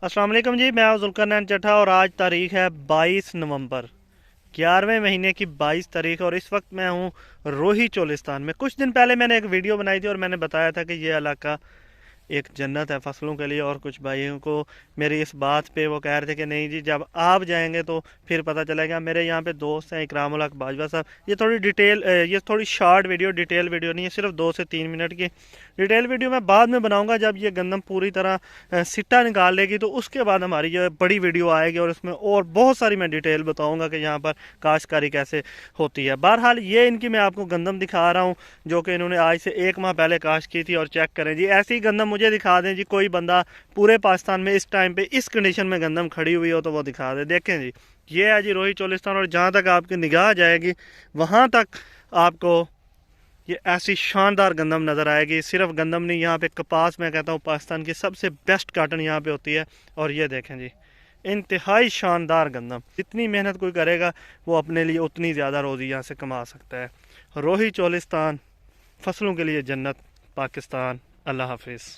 अस्सलाम वालेकुम जी। मैं हूं जुल्करनैन चट्ठा और आज तारीख है 22 नवंबर, 11वें महीने की 22 तारीख। और इस वक्त मैं हूं रोही चोलिस्तान में। कुछ दिन पहले मैंने एक वीडियो बनाई थी और मैंने बताया था कि ये इलाका एक जन्नत है फसलों के लिए। और कुछ भाइयों को मेरी इस बात पे वो कह रहे थे कि नहीं जी, जब आप जाएंगे तो फिर पता चलेगा। मेरे यहाँ पे दोस्त हैं इकरामुल हक बाजवा साहब। ये थोड़ी डिटेल, ये थोड़ी शॉर्ट वीडियो, डिटेल वीडियो नहीं है, सिर्फ 2 से 3 मिनट की डिटेल वीडियो मैं बाद में बनाऊंगा जब ये गंदम पूरी तरह सिट्टा निकाल लेगी। तो उसके बाद हमारी ये बड़ी वीडियो आएगी और उसमें और बहुत सारी मैं डिटेल बताऊंगा कि यहाँ पर काश्तकारी कैसे होती है। बहरहाल ये इनकी मैं आपको गंदम दिखा रहा हूँ जो कि इन्होंने आज से 1 माह पहले काश की थी। और चेक करें जी, ऐसी ही गंदम मुझे दिखा दें जी, कोई बंदा पूरे पाकिस्तान में इस टाइम पे इस कंडीशन में गंदम खड़ी हुई हो तो वो दिखा दे। देखें जी, ये है जी रोही चोलिस्तान। और जहाँ तक आपकी निगाह जाएगी वहाँ तक आपको ये ऐसी शानदार गंदम नज़र आएगी। सिर्फ गंदम नहीं, यहाँ पे कपास, मैं कहता हूँ पाकिस्तान की सबसे बेस्ट काटन यहाँ पे होती है। और ये देखें जी, इंतहाई शानदार गंदम। जितनी मेहनत कोई करेगा वो अपने लिए उतनी ज़्यादा रोज़ी यहाँ से कमा सकता है। रोही चोलिस्तान, फसलों के लिए जन्नत, पाकिस्तान। अल्लाह हाफिज़।